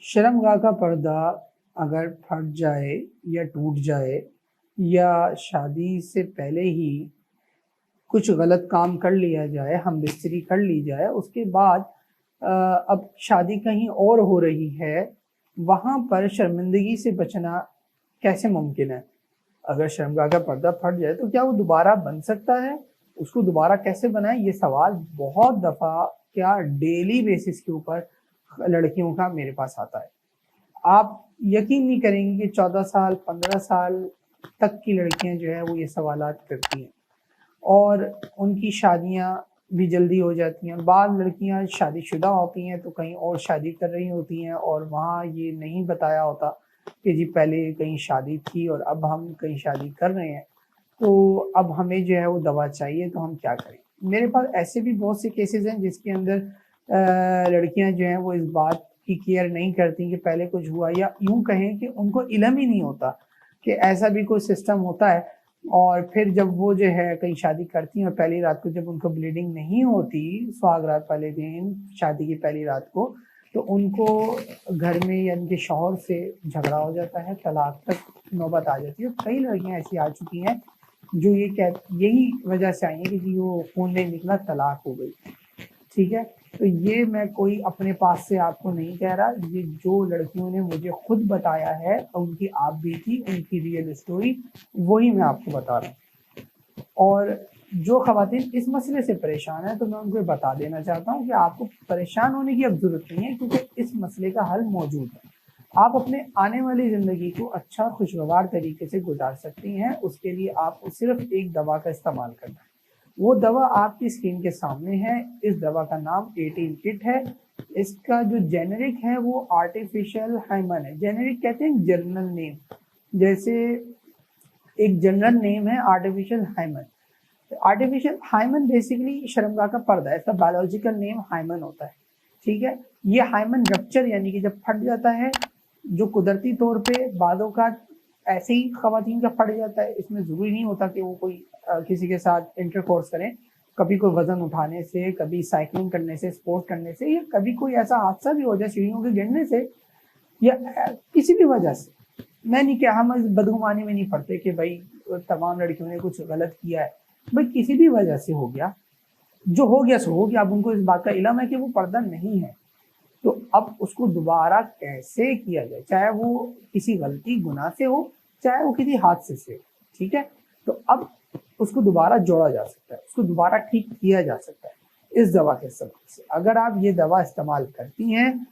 शर्मगाह का पर्दा अगर फट जाए या टूट जाए या शादी से पहले ही कुछ गलत काम कर लिया जाए, हम बिस्तरी कर ली जाए, उसके बाद अब शादी कहीं और हो रही है, वहाँ पर शर्मिंदगी से बचना कैसे मुमकिन है? अगर शर्मगाह का पर्दा फट जाए तो क्या वो दोबारा बन सकता है? उसको दोबारा कैसे बनाएं? ये सवाल बहुत दफ़ा क्या डेली बेसिस के ऊपर लड़कियों का मेरे पास आता है। आप यकीन नहीं करेंगे कि 14 साल 15 साल तक की लड़कियां जो है वो ये सवालात करती हैं और उनकी शादियां भी जल्दी हो जाती हैं। बाद लड़कियां शादीशुदा होती हैं तो कहीं और शादी कर रही होती हैं और वहाँ ये नहीं बताया होता कि जी पहले कहीं शादी थी और अब हम कहीं शादी कर रहे हैं, तो अब हमें जो है वो दवा चाहिए, तो हम क्या करें? मेरे पास ऐसे भी बहुत से केसेस हैं जिसके अंदर लड़कियां जो हैं वो इस बात की केयर नहीं करती कि पहले कुछ हुआ, या यूं कहें कि उनको इल्म ही नहीं होता कि ऐसा भी कोई सिस्टम होता है। और फिर जब वो जो है कहीं शादी करती हैं और पहली रात को जब उनको ब्लीडिंग नहीं होती, सुहाग रात वाले दिन शादी की पहली रात को, तो उनको घर में या उनके शौहर से झगड़ा हो जाता है, तलाक तक नौबत आ जाती है। कई लड़कियां ऐसी आ चुकी हैं जो यही वजह से आई है कि जी वो खून नहीं निकला, तलाक हो गई। ठीक है, तो ये मैं कोई अपने पास से आपको नहीं कह रहा, ये जो लड़कियों ने मुझे खुद बताया है, उनकी आप बीती, उनकी रियल स्टोरी, वही मैं आपको बता रहा हूँ। और जो खवातीन इस मसले से परेशान है तो मैं उनको बता देना चाहता हूँ कि आपको परेशान होने की अब जरूरत नहीं है, क्योंकि इस मसले का हल मौजूद है। आप अपने आने वाली ज़िंदगी को अच्छा खुशगवार तरीके से गुजार सकती हैं। उसके लिए आपको सिर्फ एक दवा का इस्तेमाल करना है। वो दवा आपकी स्क्रीन के सामने है। इस दवा का नाम 18 किट है। इसका जो जेनेरिक है वो आर्टिफिशियल हाइमन है। जेनेरिक कहते हैं जनरल नेम, जैसे एक जनरल नेम है artificial hymen. Artificial hymen basically शर्मगाह का पर्दा है, इसका बायोलॉजिकल नेम हाइमन होता है। ठीक है, ये हाइमन रप्चर यानी कि जब फट जाता है, जो कुदरती तौर पे बादों का ऐसे ही खवातीन का फट जाता है, इसमें जरूरी नहीं होता कि वो कोई किसी के साथ इंटरकोर्स करें। कभी कोई वजन उठाने से, कभी साइकिलिंग करने से, स्पोर्ट करने से, या कभी कोई ऐसा हादसा भी हो जाए सीढ़ियों के गिरने से, या किसी भी वजह से। मैं नहीं कहा, हम इस बदगुमानी में नहीं पड़ते कि भाई तमाम लड़कियों ने कुछ गलत किया है। भाई किसी भी वजह से हो गया, जो हो गया सो हो गया। अब उनको इस बात का इल्म है कि वो पर्दा नहीं है, तो अब उसको दोबारा कैसे किया जाए, चाहे वो किसी गलती गुनाह से हो, चाहे वो किसी हादसे से हो। ठीक है, तो अब उसको दोबारा जोड़ा जा सकता है, उसको दोबारा ठीक किया जा सकता है इस दवा के इस्तेमाल से। अगर आप ये दवा इस्तेमाल करती हैं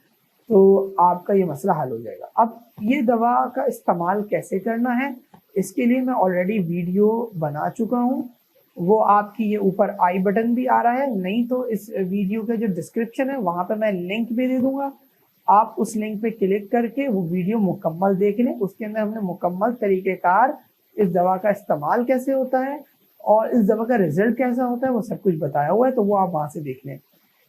तो आपका ये मसला हल हो जाएगा। अब ये दवा का इस्तेमाल कैसे करना है, इसके लिए मैं ऑलरेडी वीडियो बना चुका हूँ। वो आपकी ये ऊपर आई बटन भी आ रहा है, नहीं तो इस वीडियो का जो डिस्क्रिप्शन है वहाँ पे मैं लिंक भी दे दूंगा। आप उस लिंक पे क्लिक करके वो वीडियो मुकम्मल देख लें। उसके अंदर हमने मुकम्मल तरीक़ेकार इस दवा का इस्तेमाल कैसे होता है और इस दवा का रिजल्ट कैसा होता है वो सब कुछ बताया हुआ है, तो वो आप वहाँ से देख लें।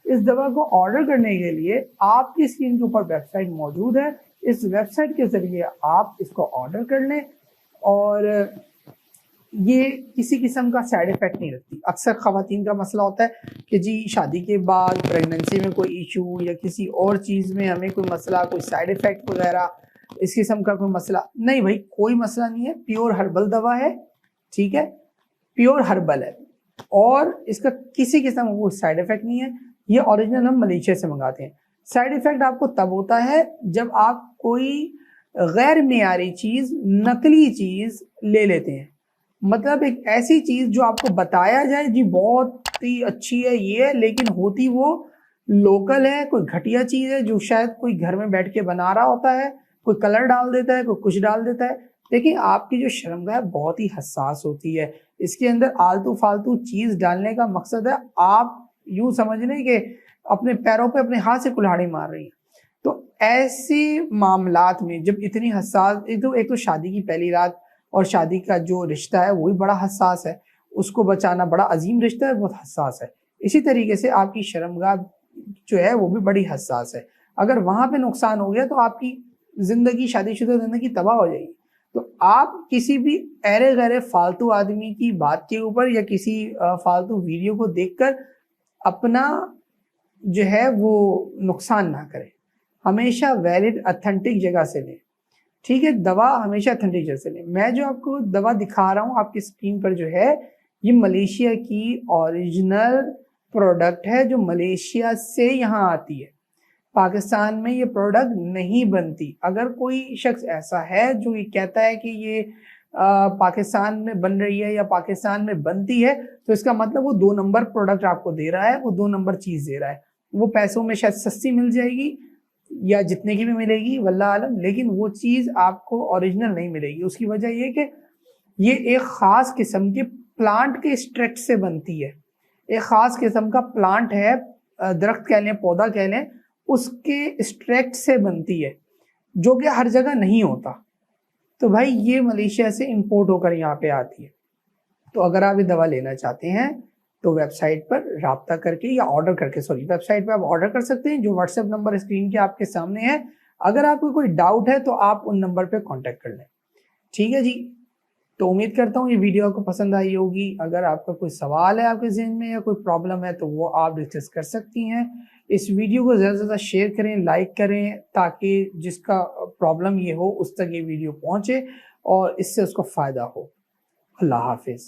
इस दवा को ऑर्डर करने के लिए आपकी स्क्रीन के ऊपर वेबसाइट मौजूद है। इस वेबसाइट के जरिए आप इसको ऑर्डर कर लें, और ये किसी किस्म का साइड इफेक्ट नहीं रखती। अक्सर खवातीन का मसला होता है कि जी शादी के बाद प्रेगनेंसी में कोई इशू या किसी और चीज़ में हमें कोई मसला, कोई साइड इफेक्ट वगैरह, इस किस्म का कोई मसला नहीं। भाई कोई मसला नहीं है, प्योर हर्बल दवा है। ठीक है, प्योर हर्बल है और इसका किसी किस्म का कोई साइड इफेक्ट नहीं है। ये ओरिजिनल हम मलेशिया से मंगाते हैं। साइड इफेक्ट आपको तब होता है जब आप कोई गैर मेयारी चीज़, नकली चीज़ ले लेते हैं। मतलब एक ऐसी चीज़ जो आपको बताया जाए जी बहुत ही अच्छी है ये है, लेकिन होती वो लोकल है, कोई घटिया चीज़ है जो शायद कोई घर में बैठ के बना रहा होता है, कोई कलर डाल देता है, कोई कुछ डाल देता है। देखिए आपकी जो शर्मगाह है बहुत ही हसास होती है, इसके अंदर आलतू फालतू चीज़ डालने का मकसद है आप यूं समझ लें कि अपने पैरों पे अपने हाथ से कुल्हाड़ी मार रही है। तो ऐसे मामलात में जब इतनी हसास, एक तो शादी की पहली रात और शादी का जो रिश्ता है वो भी बड़ा हसास है, उसको बचाना बड़ा अजीम रिश्ता है, बहुत हसास है। इसी तरीके से आपकी शर्मगाह जो है वो भी बड़ी हसास है। अगर वहां पे नुकसान हो गया तो आपकी जिंदगी, शादीशुदा जिंदगी तबाह हो जाएगी। तो आप किसी भी अरे गहरे फालतू आदमी की बात के ऊपर या किसी फालतू वीडियो को देखकर अपना जो है वो नुकसान ना करें। हमेशा वैलिड ऑथेंटिक जगह से लें, ठीक है। दवा हमेशा ऑथेंटिक जगह से लें। मैं जो आपको दवा दिखा रहा हूँ आपकी स्क्रीन पर जो है, ये मलेशिया की ओरिजिनल प्रोडक्ट है जो मलेशिया से यहाँ आती है। पाकिस्तान में ये प्रोडक्ट नहीं बनती। अगर कोई शख्स ऐसा है जो ये कहता है कि ये पाकिस्तान में बन रही है या पाकिस्तान में बनती है, तो इसका मतलब वो 2 नंबर प्रोडक्ट आपको दे रहा है, वो 2 नंबर चीज दे रहा है। वो पैसों में शायद सस्ती मिल जाएगी या जितने की भी मिलेगी वल्लाह आलम, लेकिन वो चीज आपको ओरिजिनल नहीं मिलेगी। उसकी वजह ये कि ये एक खास किस्म के प्लांट के स्ट्रैक्ट से बनती है। एक खास किस्म का प्लांट है, दरख्त कह लें, पौधा कह लें, उसके स्ट्रैक्ट से बनती है, जो कि हर जगह नहीं होता। तो भाई ये मलेशिया से इंपोर्ट होकर यहाँ पे आती है। तो अगर आप ये दवा लेना चाहते हैं तो वेबसाइट पर राब्ता करके या ऑर्डर करके, सॉरी, वेबसाइट पर आप ऑर्डर कर सकते हैं, जो व्हाट्सएप नंबर स्क्रीन के आपके सामने है। अगर आपको कोई डाउट है तो आप उन नंबर पे कांटेक्ट कर लें, ठीक है जी। तो उम्मीद करता हूँ ये वीडियो आपको पसंद आई होगी। अगर आपका कोई सवाल है आपके जहन में या कोई प्रॉब्लम है तो वो आप डिस्कस कर सकती हैं। इस वीडियो को ज़्यादा से ज़्यादा शेयर करें, लाइक करें, ताकि जिसका प्रॉब्लम ये हो उस तक ये वीडियो पहुँचे और इससे उसको फ़ायदा हो। अल्लाह हाफिज़।